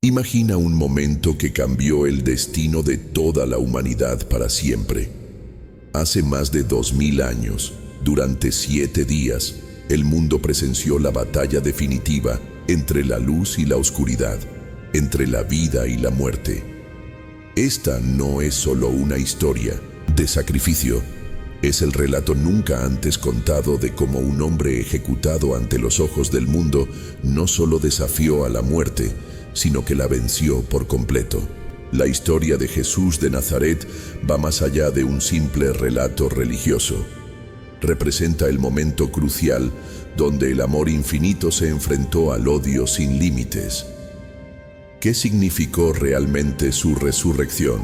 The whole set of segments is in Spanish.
Imagina un momento que cambió el destino de toda la humanidad para siempre. Hace más de 2000 años, durante 7 días, el mundo presenció la batalla definitiva entre la luz y la oscuridad, entre la vida y la muerte. Esta no es solo una historia de sacrificio, es el relato nunca antes contado de cómo un hombre ejecutado ante los ojos del mundo no solo desafió a la muerte, sino que la venció por completo. La historia de Jesús de Nazaret va más allá de un simple relato religioso. Representa el momento crucial donde el amor infinito se enfrentó al odio sin límites. ¿Qué significó realmente su resurrección?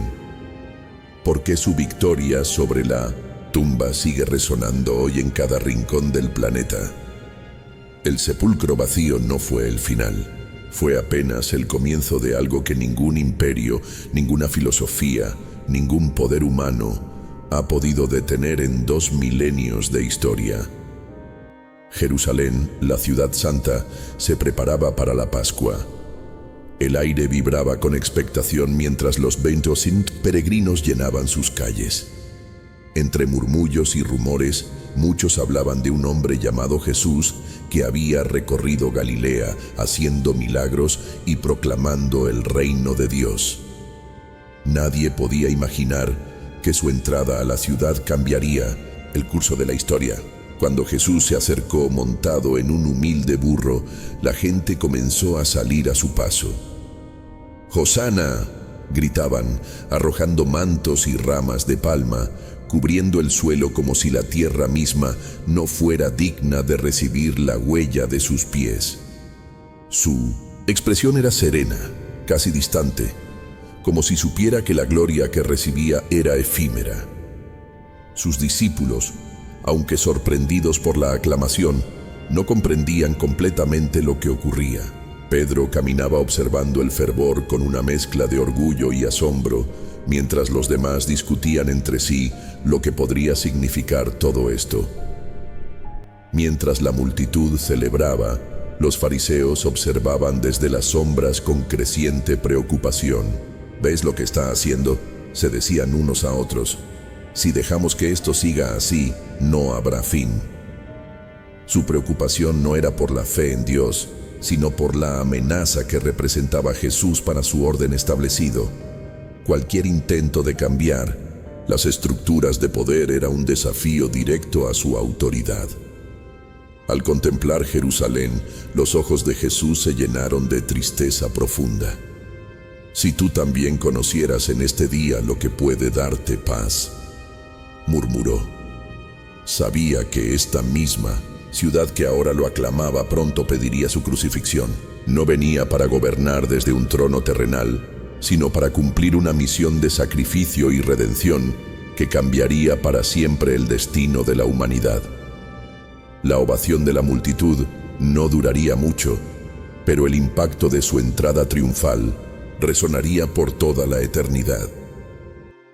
¿Por qué su victoria sobre la tumba sigue resonando hoy en cada rincón del planeta? El sepulcro vacío no fue el final. Fue apenas el comienzo de algo que ningún imperio, ninguna filosofía, ningún poder humano ha podido detener en 2 milenios de historia. Jerusalén, la ciudad santa, se preparaba para la Pascua. El aire vibraba con expectación mientras los 20.000 peregrinos llenaban sus calles. Entre murmullos y rumores, muchos hablaban de un hombre llamado Jesús que había recorrido Galilea haciendo milagros y proclamando el reino de Dios. Nadie podía imaginar que su entrada a la ciudad cambiaría el curso de la historia. Cuando Jesús se acercó montado en un humilde burro, la gente comenzó a salir a su paso. «¡Hosana!», gritaban, arrojando mantos y ramas de palma, cubriendo el suelo como si la tierra misma no fuera digna de recibir la huella de sus pies. Su expresión era serena, casi distante, como si supiera que la gloria que recibía era efímera. Sus discípulos, aunque sorprendidos por la aclamación, no comprendían completamente lo que ocurría. Pedro caminaba observando el fervor con una mezcla de orgullo y asombro, mientras los demás discutían entre sí lo que podría significar todo esto. Mientras la multitud celebraba, los fariseos observaban desde las sombras con creciente preocupación. «¿Ves lo que está haciendo?», se decían unos a otros. «Si dejamos que esto siga así, no habrá fin». Su preocupación no era por la fe en Dios, sino por la amenaza que representaba Jesús para su orden establecido. Cualquier intento de cambiar las estructuras de poder era un desafío directo a su autoridad. Al contemplar Jerusalén, los ojos de Jesús se llenaron de tristeza profunda. «Si tú también conocieras en este día lo que puede darte paz», murmuró. Sabía que esta misma ciudad que ahora lo aclamaba pronto pediría su crucifixión. No venía para gobernar desde un trono terrenal, sino para cumplir una misión de sacrificio y redención que cambiaría para siempre el destino de la humanidad. La ovación de la multitud no duraría mucho, pero el impacto de su entrada triunfal resonaría por toda la eternidad.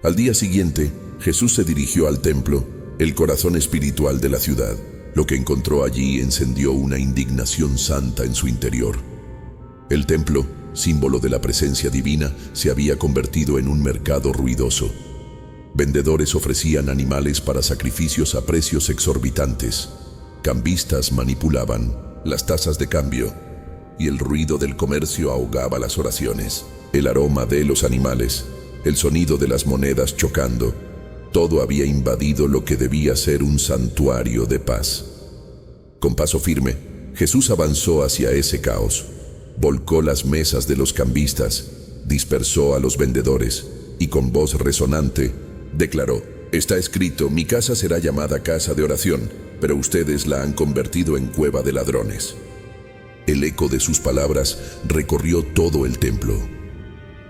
Al día siguiente, Jesús se dirigió al templo, el corazón espiritual de la ciudad. Lo que encontró allí encendió una indignación santa en su interior. El templo, símbolo de la presencia divina, se había convertido en un mercado ruidoso. Vendedores ofrecían animales para sacrificios a precios exorbitantes. Cambistas manipulaban las tasas de cambio, y el ruido del comercio ahogaba las oraciones. El aroma de los animales, el sonido de las monedas chocando, todo había invadido lo que debía ser un santuario de paz. Con paso firme, Jesús avanzó hacia ese caos. Volcó las mesas de los cambistas, dispersó a los vendedores y con voz resonante declaró: «Está escrito, mi casa será llamada casa de oración, pero ustedes la han convertido en cueva de ladrones». El eco de sus palabras recorrió todo el templo.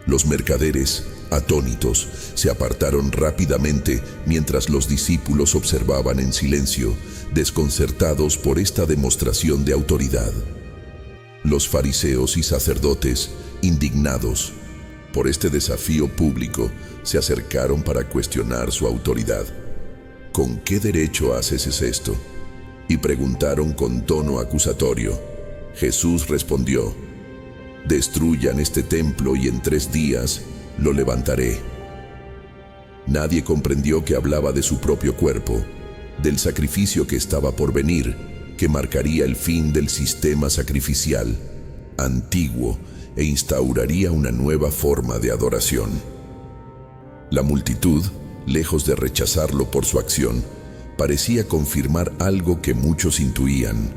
Los mercaderes, atónitos, se apartaron rápidamente mientras los discípulos observaban en silencio, desconcertados por esta demostración de autoridad. Los fariseos y sacerdotes, indignados por este desafío público, se acercaron para cuestionar su autoridad. «¿Con qué derecho haces esto?», y preguntaron con tono acusatorio. Jesús respondió: Destruyan este templo y en 3 días lo levantaré. Nadie comprendió que hablaba de su propio cuerpo, del sacrificio que estaba por venir, que marcaría el fin del sistema sacrificial antiguo e instauraría una nueva forma de adoración. La multitud, lejos de rechazarlo por su acción, parecía confirmar algo que muchos intuían.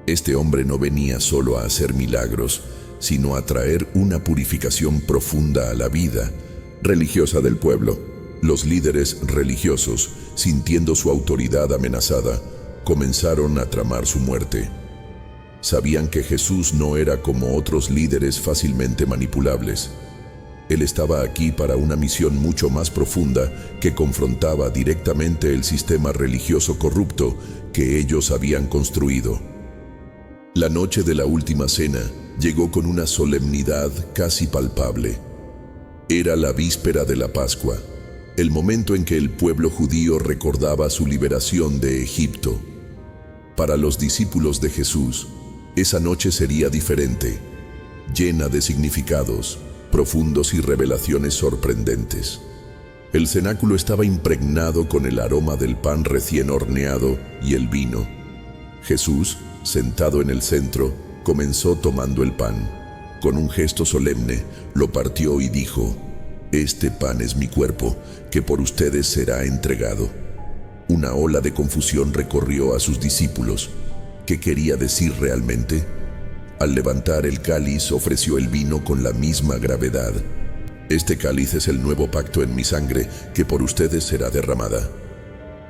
Este hombre no venía solo a hacer milagros, sino a traer una purificación profunda a la vida religiosa del pueblo. Los líderes religiosos, sintiendo su autoridad amenazada, comenzaron a tramar su muerte. Sabían que Jesús no era como otros líderes fácilmente manipulables. Él estaba aquí para una misión mucho más profunda que confrontaba directamente el sistema religioso corrupto que ellos habían construido. La noche de la última cena llegó con una solemnidad casi palpable. Era la víspera de la Pascua, el momento en que el pueblo judío recordaba su liberación de Egipto. Para los discípulos de Jesús, esa noche sería diferente, llena de significados profundos y revelaciones sorprendentes. El cenáculo estaba impregnado con el aroma del pan recién horneado y el vino. Jesús, sentado en el centro, comenzó tomando el pan. Con un gesto solemne, lo partió y dijo: «Este pan es mi cuerpo, que por ustedes será entregado». Una ola de confusión recorrió a sus discípulos. ¿Qué quería decir realmente? Al levantar el cáliz, ofreció el vino con la misma gravedad. «Este cáliz es el nuevo pacto en mi sangre, que por ustedes será derramada».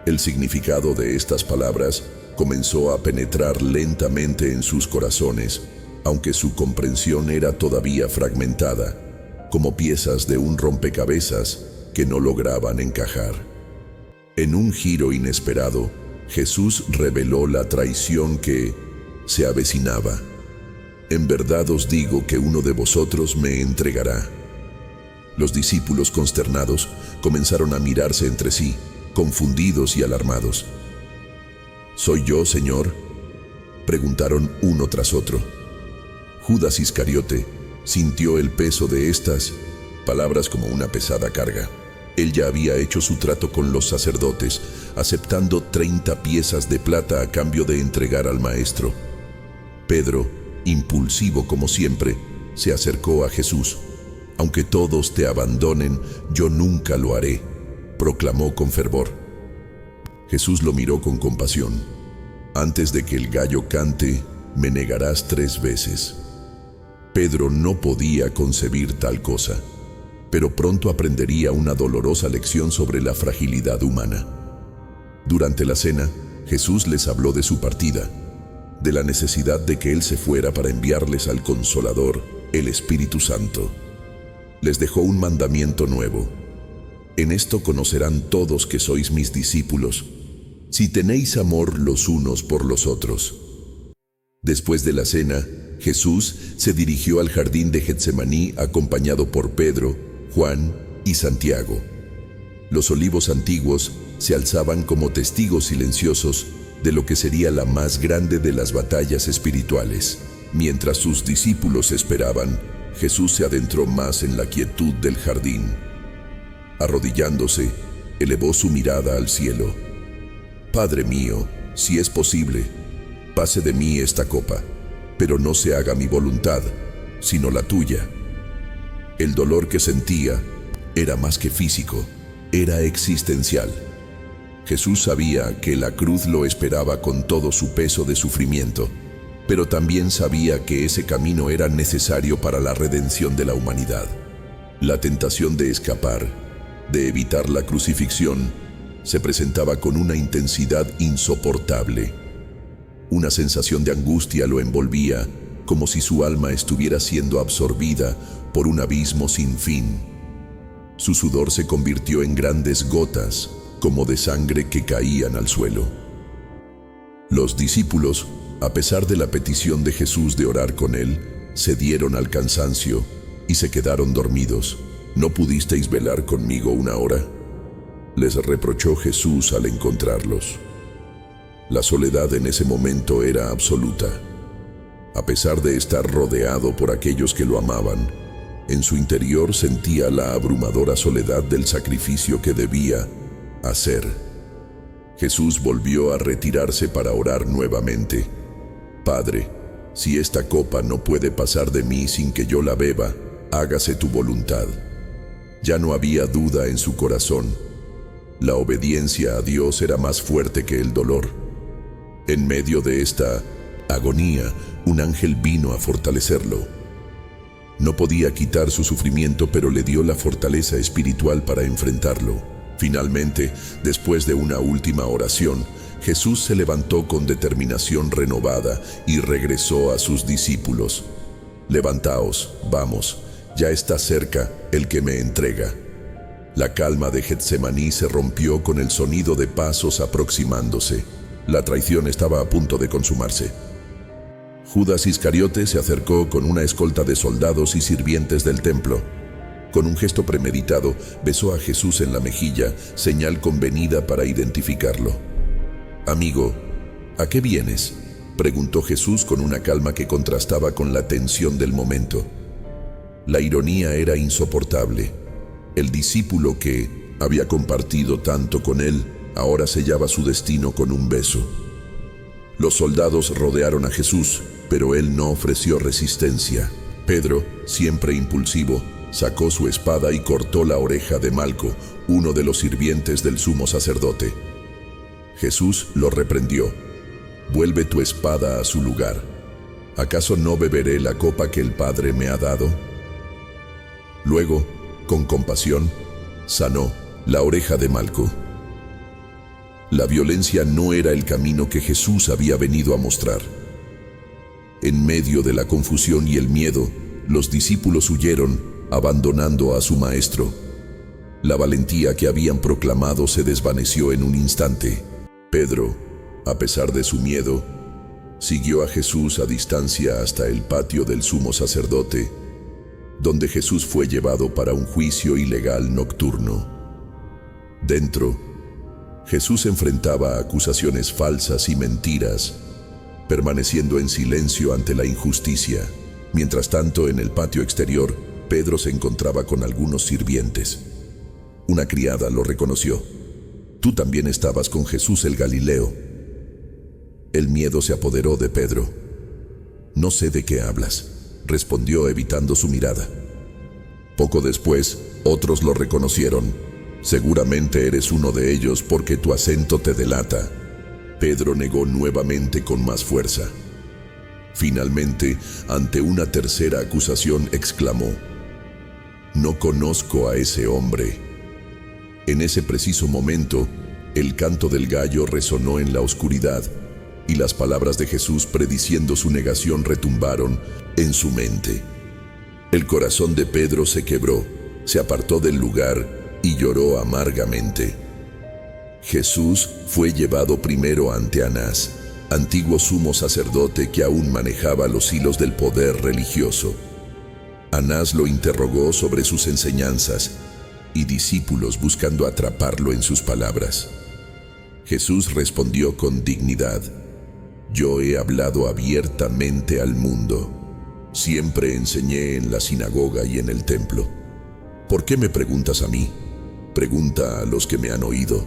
El significado de estas palabras comenzó a penetrar lentamente en sus corazones, aunque su comprensión era todavía fragmentada, como piezas de un rompecabezas que no lograban encajar. En un giro inesperado, Jesús reveló la traición que se avecinaba. «En verdad os digo que uno de vosotros me entregará». Los discípulos, consternados, comenzaron a mirarse entre sí, confundidos y alarmados. «¿Soy yo, Señor?», preguntaron uno tras otro. Judas Iscariote sintió el peso de estas palabras como una pesada carga. Él ya había hecho su trato con los sacerdotes, aceptando 30 piezas de plata a cambio de entregar al Maestro. Pedro, impulsivo como siempre, se acercó a Jesús. «Aunque todos te abandonen, yo nunca lo haré», proclamó con fervor. Jesús lo miró con compasión. «Antes de que el gallo cante, me negarás 3 veces». Pedro no podía concebir tal cosa, pero pronto aprendería una dolorosa lección sobre la fragilidad humana. Durante la cena, Jesús les habló de su partida, de la necesidad de que Él se fuera para enviarles al Consolador, el Espíritu Santo. Les dejó un mandamiento nuevo: «En esto conocerán todos que sois mis discípulos, si tenéis amor los unos por los otros». Después de la cena, Jesús se dirigió al jardín de Getsemaní acompañado por Pedro, Juan y Santiago. Los olivos antiguos se alzaban como testigos silenciosos de lo que sería la más grande de las batallas espirituales. Mientras sus discípulos esperaban, Jesús se adentró más en la quietud del jardín. Arrodillándose, elevó su mirada al cielo. «Padre mío, si es posible, pase de mí esta copa, pero no se haga mi voluntad, sino la tuya». El dolor que sentía era más que físico, era existencial. Jesús sabía que la cruz lo esperaba con todo su peso de sufrimiento, pero también sabía que ese camino era necesario para la redención de la humanidad. La tentación de escapar, de evitar la crucifixión, se presentaba con una intensidad insoportable. Una sensación de angustia lo envolvía, como si su alma estuviera siendo absorbida por un abismo sin fin. Su sudor se convirtió en grandes gotas, como de sangre que caían al suelo. Los discípulos, a pesar de la petición de Jesús de orar con él, cedieron al cansancio y se quedaron dormidos. «¿No pudisteis velar conmigo 1 hora?», les reprochó Jesús al encontrarlos. La soledad en ese momento era absoluta. A pesar de estar rodeado por aquellos que lo amaban, en su interior sentía la abrumadora soledad del sacrificio que debía hacer. Jesús volvió a retirarse para orar nuevamente. Padre, si esta copa no puede pasar de mí sin que yo la beba, hágase tu voluntad. Ya no había duda en su corazón. La obediencia a Dios era más fuerte que el dolor. En medio de esta agonía, un ángel vino a fortalecerlo. No podía quitar su sufrimiento, pero le dio la fortaleza espiritual para enfrentarlo. Finalmente, después de una última oración, Jesús se levantó con determinación renovada y regresó a sus discípulos. Levantaos, vamos, ya está cerca el que me entrega. La calma de Getsemaní se rompió con el sonido de pasos aproximándose. La traición estaba a punto de consumarse. Judas Iscariote se acercó con una escolta de soldados y sirvientes del templo. Con un gesto premeditado, besó a Jesús en la mejilla, señal convenida para identificarlo. «Amigo, ¿a qué vienes?», preguntó Jesús con una calma que contrastaba con la tensión del momento. La ironía era insoportable. El discípulo que había compartido tanto con él, ahora sellaba su destino con un beso. Los soldados rodearon a Jesús, pero él no ofreció resistencia. Pedro, siempre impulsivo, sacó su espada y cortó la oreja de Malco, uno de los sirvientes del sumo sacerdote. Jesús lo reprendió. «Vuelve tu espada a su lugar. ¿Acaso no beberé la copa que el Padre me ha dado?». Luego, con compasión, sanó la oreja de Malco. La violencia no era el camino que Jesús había venido a mostrar. En medio de la confusión y el miedo, los discípulos huyeron, abandonando a su maestro. La valentía que habían proclamado se desvaneció en un instante. Pedro, a pesar de su miedo, siguió a Jesús a distancia hasta el patio del sumo sacerdote, donde Jesús fue llevado para un juicio ilegal nocturno. Dentro, Jesús enfrentaba acusaciones falsas y mentiras, permaneciendo en silencio ante la injusticia. Mientras tanto, en el patio exterior, Pedro se encontraba con algunos sirvientes. Una criada lo reconoció. «Tú también estabas con Jesús el Galileo». El miedo se apoderó de Pedro. «No sé de qué hablas», respondió evitando su mirada. Poco después, otros lo reconocieron. «Seguramente eres uno de ellos porque tu acento te delata». Pedro negó nuevamente con más fuerza. Finalmente, ante una tercera acusación, exclamó: «No conozco a ese hombre». En ese preciso momento, el canto del gallo resonó en la oscuridad y las palabras de Jesús prediciendo su negación retumbaron en su mente. El corazón de Pedro se quebró, se apartó del lugar y lloró amargamente. Jesús fue llevado primero ante Anás, antiguo sumo sacerdote que aún manejaba los hilos del poder religioso. Anás lo interrogó sobre sus enseñanzas y discípulos buscando atraparlo en sus palabras. Jesús respondió con dignidad: «Yo he hablado abiertamente al mundo. Siempre enseñé en la sinagoga y en el templo. ¿Por qué me preguntas a mí? Pregunta a los que me han oído».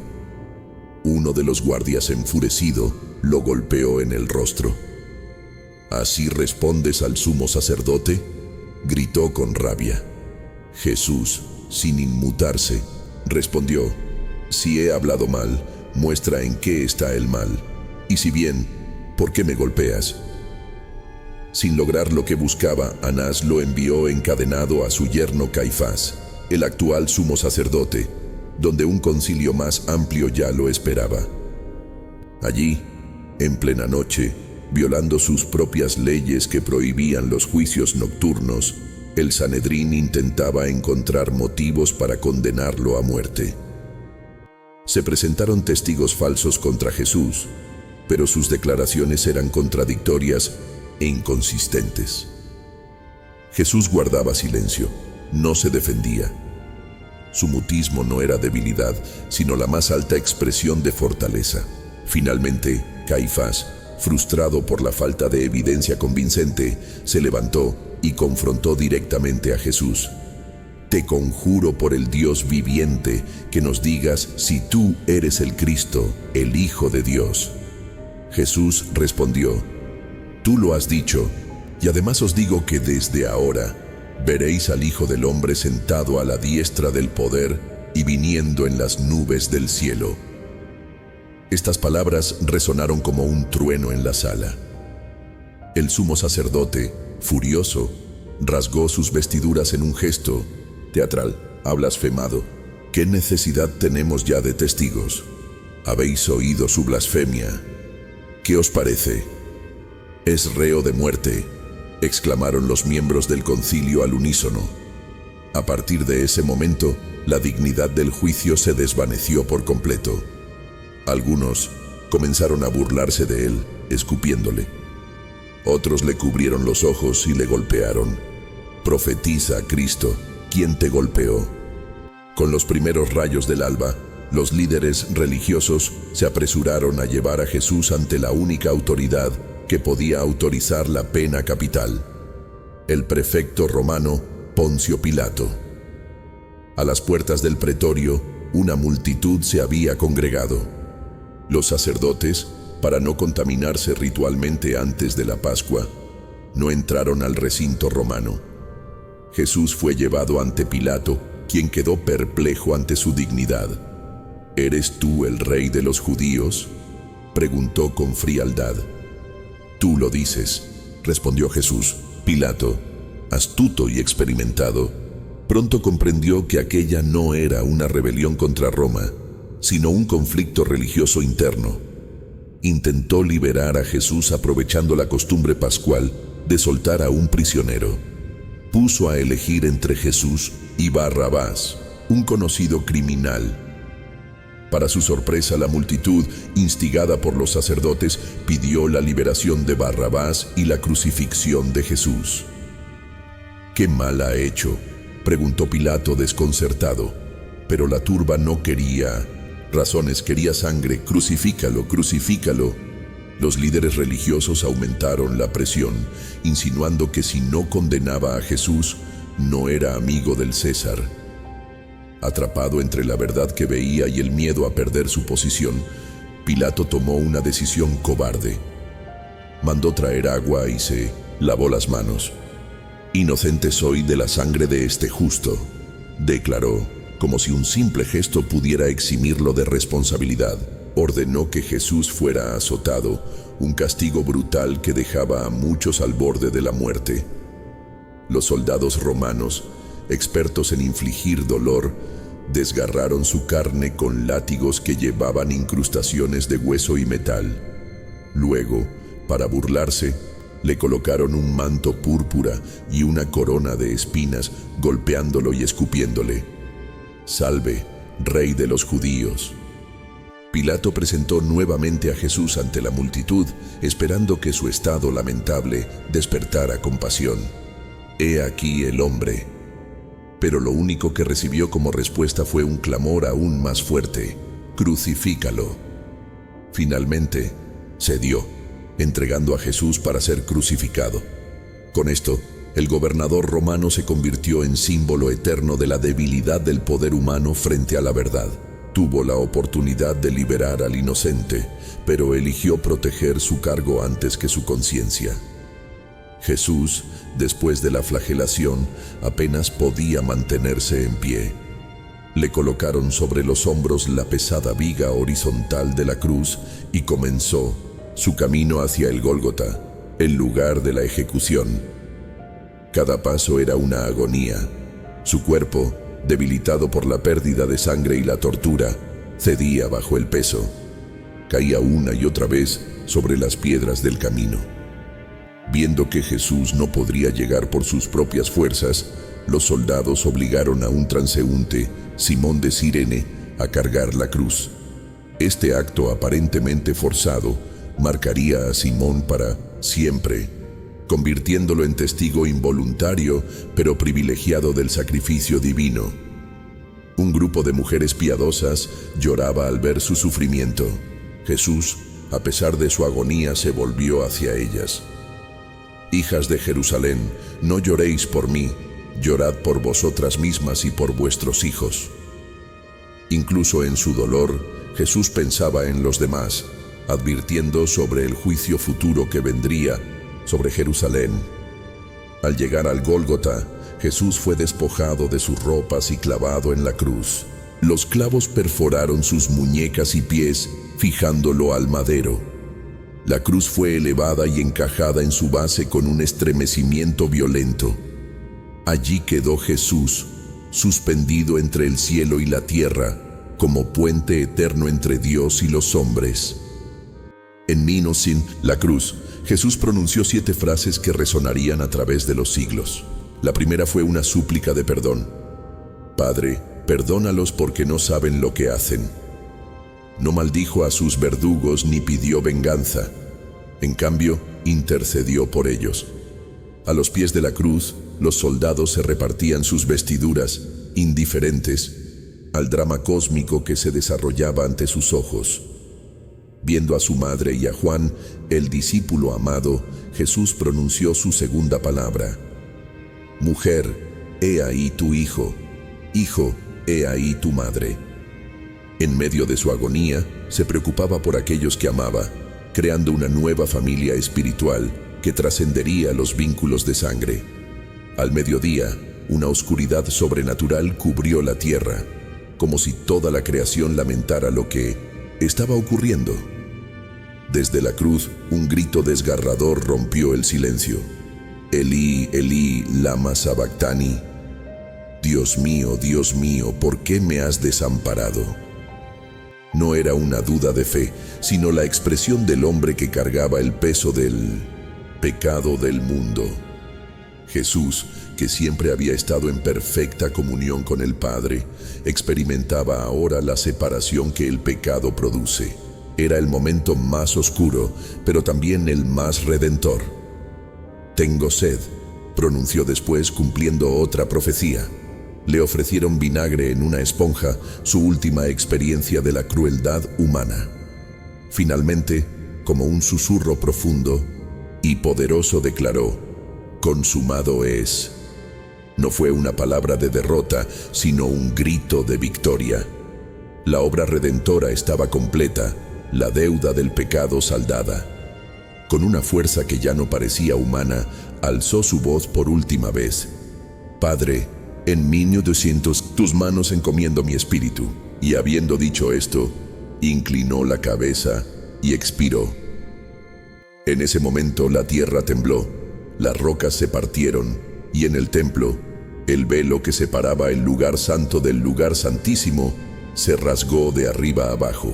Uno de los guardias, enfurecido, lo golpeó en el rostro. «¿Así respondes al sumo sacerdote?», gritó con rabia. Jesús, sin inmutarse, respondió: «Si he hablado mal, muestra en qué está el mal. Y si bien, ¿por qué me golpeas?». Sin lograr lo que buscaba, Anás lo envió encadenado a su yerno Caifás, el actual sumo sacerdote, donde un concilio más amplio ya lo esperaba. Allí, en plena noche, violando sus propias leyes que prohibían los juicios nocturnos, el Sanedrín intentaba encontrar motivos para condenarlo a muerte. Se presentaron testigos falsos contra Jesús, pero sus declaraciones eran contradictorias e inconsistentes. Jesús guardaba silencio, no se defendía. Su mutismo no era debilidad, sino la más alta expresión de fortaleza. Finalmente, Caifás, frustrado por la falta de evidencia convincente, se levantó y confrontó directamente a Jesús. «Te conjuro por el Dios viviente que nos digas si tú eres el Cristo, el Hijo de Dios». Jesús respondió: «Tú lo has dicho, y además os digo que desde ahora veréis al Hijo del Hombre sentado a la diestra del poder y viniendo en las nubes del cielo». Estas palabras resonaron como un trueno en la sala. El sumo sacerdote, furioso, rasgó sus vestiduras en un gesto teatral. «Ha blasfemado. ¿Qué necesidad tenemos ya de testigos? Habéis oído su blasfemia. ¿Qué os parece? Es reo de muerte», exclamaron los miembros del concilio al unísono. A partir de ese momento, la dignidad del juicio se desvaneció por completo. Algunos comenzaron a burlarse de él, escupiéndole. Otros le cubrieron los ojos y le golpearon. «Profetiza, Cristo, ¿quién te golpeó?». Con los primeros rayos del alba, los líderes religiosos se apresuraron a llevar a Jesús ante la única autoridad que podía autorizar la pena capital: el prefecto romano Poncio Pilato. A las puertas del pretorio, una multitud se había congregado. Los sacerdotes, para no contaminarse ritualmente antes de la Pascua, no entraron al recinto romano. Jesús fue llevado ante Pilato, quien quedó perplejo ante su dignidad. «¿Eres tú el rey de los judíos?», preguntó con frialdad. «Tú lo dices», respondió Jesús. Pilato, astuto y experimentado, pronto comprendió que aquella no era una rebelión contra Roma, sino un conflicto religioso interno. Intentó liberar a Jesús aprovechando la costumbre pascual de soltar a un prisionero. Puso a elegir entre Jesús y Barrabás, un conocido criminal. Para su sorpresa, la multitud, instigada por los sacerdotes, pidió la liberación de Barrabás y la crucifixión de Jesús. «¿Qué mal ha hecho?», preguntó Pilato desconcertado. Pero la turba no quería razones, quería sangre. «Crucifícalo, crucifícalo». Los líderes religiosos aumentaron la presión, insinuando que si no condenaba a Jesús, no era amigo del César. Atrapado entre la verdad que veía y el miedo a perder su posición, Pilato tomó una decisión cobarde. Mandó traer agua y se lavó las manos. «Inocente soy de la sangre de este justo», declaró, como si un simple gesto pudiera eximirlo de responsabilidad. Ordenó que Jesús fuera azotado, un castigo brutal que dejaba a muchos al borde de la muerte. Los soldados romanos, expertos en infligir dolor, desgarraron su carne con látigos que llevaban incrustaciones de hueso y metal. Luego, para burlarse, le colocaron un manto púrpura y una corona de espinas, golpeándolo y escupiéndole: «Salve, Rey de los judíos». Pilato presentó nuevamente a Jesús ante la multitud, esperando que su estado lamentable despertara compasión. «He aquí el hombre». Pero lo único que recibió como respuesta fue un clamor aún más fuerte: «Crucifícalo». Finalmente, cedió, entregando a Jesús para ser crucificado. Con esto, el gobernador romano se convirtió en símbolo eterno de la debilidad del poder humano frente a la verdad. Tuvo la oportunidad de liberar al inocente, pero eligió proteger su cargo antes que su conciencia. Jesús, después de la flagelación, apenas podía mantenerse en pie. Le colocaron sobre los hombros la pesada viga horizontal de la cruz y comenzó su camino hacia el Gólgota, el lugar de la ejecución. Cada paso era una agonía. Su cuerpo, debilitado por la pérdida de sangre y la tortura, cedía bajo el peso. Caía una y otra vez sobre las piedras del camino. Viendo que Jesús no podría llegar por sus propias fuerzas, los soldados obligaron a un transeúnte, Simón de Cirene, a cargar la cruz. Este acto aparentemente forzado marcaría a Simón para siempre, convirtiéndolo en testigo involuntario pero privilegiado del sacrificio divino. Un grupo de mujeres piadosas lloraba al ver su sufrimiento. Jesús, a pesar de su agonía, se volvió hacia ellas. Hijas de Jerusalén, no lloréis por mí, llorad por vosotras mismas y por vuestros hijos. Incluso en su dolor, Jesús pensaba en los demás, advirtiendo sobre el juicio futuro que vendría sobre Jerusalén. Al llegar al Gólgota, Jesús fue despojado de sus ropas y clavado en la cruz. Los clavos perforaron sus muñecas y pies, fijándolo al madero. La cruz fue elevada y encajada en su base con un estremecimiento violento. Allí quedó Jesús, suspendido entre el cielo y la tierra, como puente eterno entre Dios y los hombres. En Minosin, la cruz, Jesús pronunció 7 frases que resonarían a través de los siglos. La primera fue una súplica de perdón. Padre, perdónalos porque no saben lo que hacen. No maldijo a sus verdugos ni pidió venganza. En cambio, intercedió por ellos. A los pies de la cruz, los soldados se repartían sus vestiduras, indiferentes al drama cósmico que se desarrollaba ante sus ojos. Viendo a su madre y a Juan, el discípulo amado, Jesús pronunció su segunda palabra. Mujer, he ahí tu hijo. Hijo, he ahí tu madre. En medio de su agonía, se preocupaba por aquellos que amaba, creando una nueva familia espiritual que trascendería los vínculos de sangre. Al mediodía, una oscuridad sobrenatural cubrió la tierra, como si toda la creación lamentara lo que estaba ocurriendo. Desde la cruz, un grito desgarrador rompió el silencio. Elí, Elí, lama sabactani. Dios mío, ¿por qué me has desamparado? No era una duda de fe, sino la expresión del hombre que cargaba el peso del pecado del mundo. Jesús, que siempre había estado en perfecta comunión con el Padre, experimentaba ahora la separación que el pecado produce. Era el momento más oscuro, pero también el más redentor. Tengo sed, pronunció después cumpliendo otra profecía. Le ofrecieron vinagre en una esponja, su última experiencia de la crueldad humana. Finalmente, como un susurro profundo y poderoso, declaró: consumado es. No fue una palabra de derrota, sino un grito de victoria. La obra redentora estaba completa, la deuda del pecado saldada. Con una fuerza que ya no parecía humana, alzó su voz por última vez. Padre, en 1200 tus manos encomiendo mi espíritu. Y habiendo dicho esto, inclinó la cabeza y expiró. En ese momento la tierra tembló, las rocas se partieron, y en el templo, el velo que separaba el lugar santo del lugar santísimo se rasgó de arriba abajo.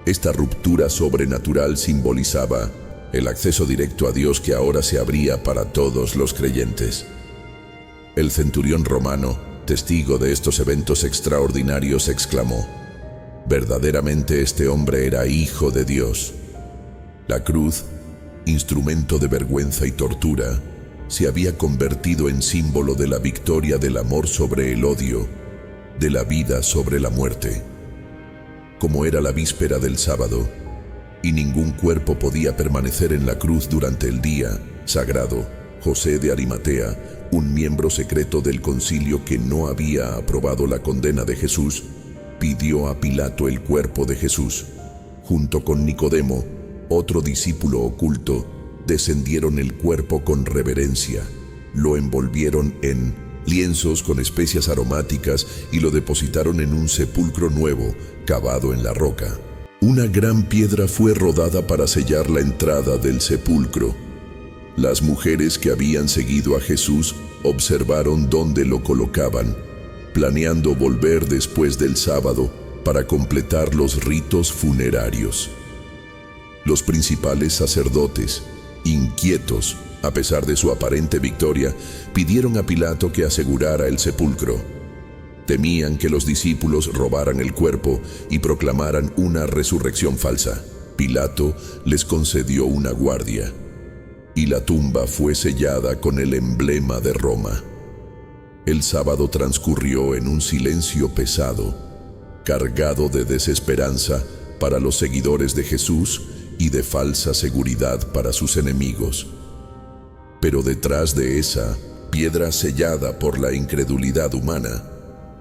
Esta ruptura sobrenatural simbolizaba el acceso directo a Dios que ahora se abría para todos los creyentes. El centurión romano, testigo de estos eventos extraordinarios, exclamó: verdaderamente este hombre era hijo de Dios. La cruz, instrumento de vergüenza y tortura, se había convertido en símbolo de la victoria del amor sobre el odio, de la vida sobre la muerte. Como era la víspera del sábado, y ningún cuerpo podía permanecer en la cruz durante el día sagrado, José de Arimatea, un miembro secreto del concilio que no había aprobado la condena de Jesús, pidió a Pilato el cuerpo de Jesús. Junto con Nicodemo, otro discípulo oculto, descendieron el cuerpo con reverencia, lo envolvieron en lienzos con especias aromáticas y lo depositaron en un sepulcro nuevo, cavado en la roca. Una gran piedra fue rodada para sellar la entrada del sepulcro. Las mujeres que habían seguido a Jesús observaron dónde lo colocaban, planeando volver después del sábado para completar los ritos funerarios. Los principales sacerdotes, inquietos a pesar de su aparente victoria, pidieron a Pilato que asegurara el sepulcro. Temían que los discípulos robaran el cuerpo y proclamaran una resurrección falsa. Pilato les concedió una guardia, y la tumba fue sellada con el emblema de Roma. El sábado transcurrió en un silencio pesado, cargado de desesperanza para los seguidores de Jesús y de falsa seguridad para sus enemigos. Pero detrás de esa piedra sellada por la incredulidad humana,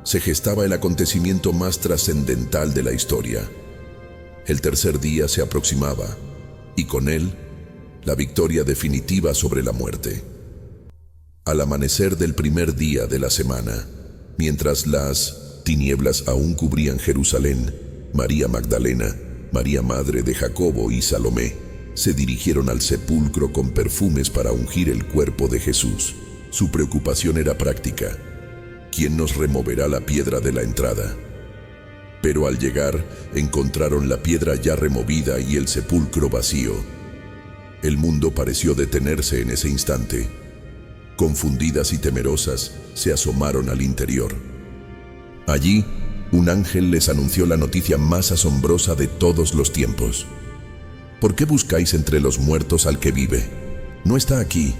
se gestaba el acontecimiento más trascendental de la historia. El tercer día se aproximaba, y con él, la victoria definitiva sobre la muerte. Al amanecer del primer día de la semana, mientras las tinieblas aún cubrían Jerusalén, María Magdalena, María madre de Jacobo y Salomé, se dirigieron al sepulcro con perfumes para ungir el cuerpo de Jesús. Su preocupación era práctica: ¿quién nos removerá la piedra de la entrada? Pero al llegar, encontraron la piedra ya removida y el sepulcro vacío. El mundo pareció detenerse en ese instante. Confundidas y temerosas, se asomaron al interior. Allí, un ángel les anunció la noticia más asombrosa de todos los tiempos. ¿Por qué buscáis entre los muertos al que vive? No está aquí,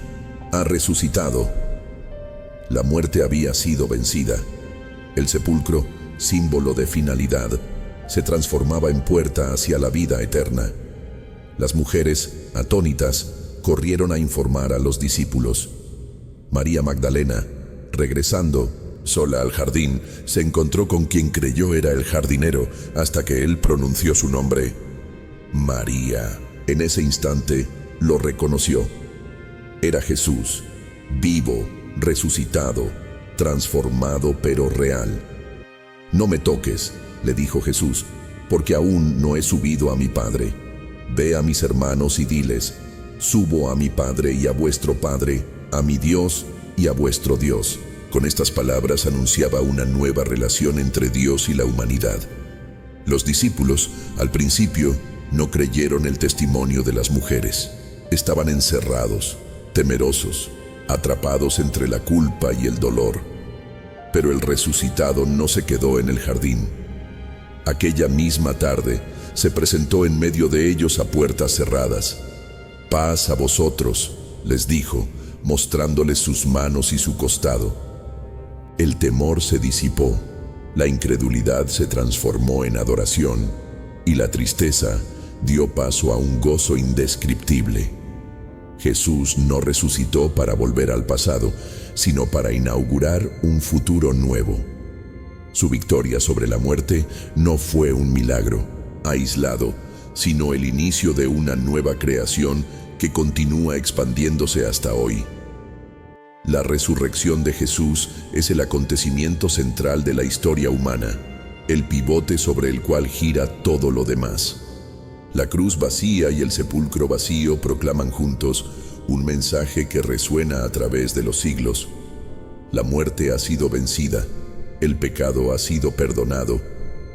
ha resucitado. La muerte había sido vencida. El sepulcro, símbolo de finalidad, se transformaba en puerta hacia la vida eterna. Las mujeres, atónitas, corrieron a informar a los discípulos. María Magdalena, regresando sola al jardín, se encontró con quien creyó era el jardinero, hasta que él pronunció su nombre: María. En ese instante lo reconoció. Era Jesús, vivo, resucitado, transformado pero real. No me toques, le dijo Jesús, porque aún no he subido a mi Padre. Ve a mis hermanos y diles: subo a mi Padre y a vuestro Padre, a mi Dios y a vuestro Dios. Con estas palabras anunciaba una nueva relación entre Dios y la humanidad. Los discípulos, al principio, no creyeron el testimonio de las mujeres. Estaban encerrados, temerosos, atrapados entre la culpa y el dolor. Pero el resucitado no se quedó en el jardín. Aquella misma tarde, se presentó en medio de ellos a puertas cerradas. «Paz a vosotros», les dijo, mostrándoles sus manos y su costado. El temor se disipó, la incredulidad se transformó en adoración, y la tristeza dio paso a un gozo indescriptible. Jesús no resucitó para volver al pasado, sino para inaugurar un futuro nuevo. Su victoria sobre la muerte no fue un milagro aislado, sino el inicio de una nueva creación que continúa expandiéndose hasta hoy. La resurrección de Jesús es el acontecimiento central de la historia humana, el pivote sobre el cual gira todo lo demás. La cruz vacía y el sepulcro vacío proclaman juntos un mensaje que resuena a través de los siglos. La muerte ha sido vencida, el pecado ha sido perdonado,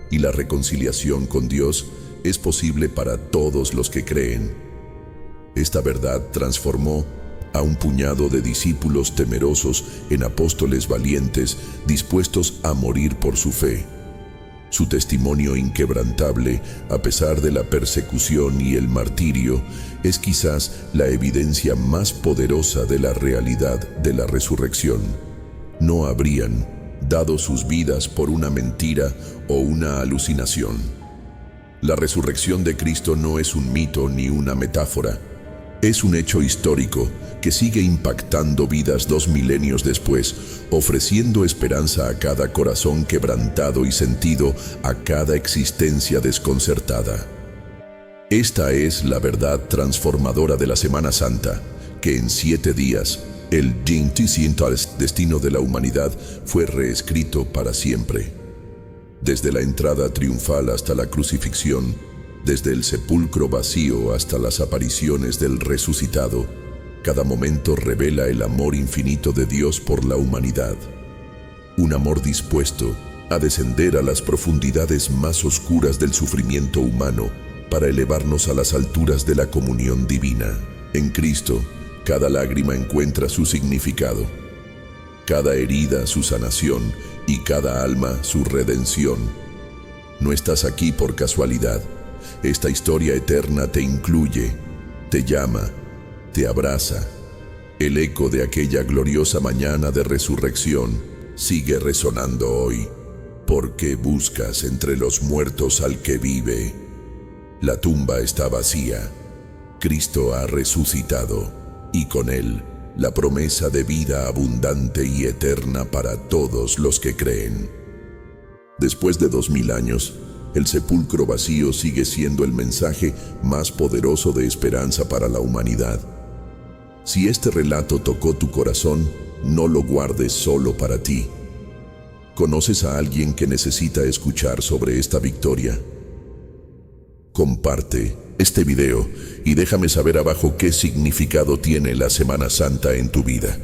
y la reconciliación con Dios es posible para todos los que creen. Esta verdad transformó a un puñado de discípulos temerosos en apóstoles valientes dispuestos a morir por su fe. Su testimonio inquebrantable, a pesar de la persecución y el martirio, es quizás la evidencia más poderosa de la realidad de la resurrección. No habrían dado sus vidas por una mentira o una alucinación. La resurrección de Cristo no es un mito ni una metáfora. Es un hecho histórico que sigue impactando vidas 2 milenios después, ofreciendo esperanza a cada corazón quebrantado y sentido a cada existencia desconcertada. Esta es la verdad transformadora de la Semana Santa, que en 7 días, el destino de la humanidad fue reescrito para siempre. Desde la entrada triunfal hasta la crucifixión, desde el sepulcro vacío hasta las apariciones del resucitado, cada momento revela el amor infinito de Dios por la humanidad. Un amor dispuesto a descender a las profundidades más oscuras del sufrimiento humano para elevarnos a las alturas de la comunión divina. En Cristo, cada lágrima encuentra su significado, cada herida su sanación y cada alma su redención. No estás aquí por casualidad. Esta historia eterna te incluye, te llama, te abraza. El eco de aquella gloriosa mañana de resurrección sigue resonando hoy. ¿Por qué buscas entre los muertos al que vive? La tumba está vacía. Cristo ha resucitado y con él la promesa de vida abundante y eterna para todos los que creen. Después de 2000 años, el sepulcro vacío sigue siendo el mensaje más poderoso de esperanza para la humanidad. Si este relato tocó tu corazón, no lo guardes solo para ti. ¿Conoces a alguien que necesita escuchar sobre esta victoria? Comparte este video y déjame saber abajo qué significado tiene la Semana Santa en tu vida.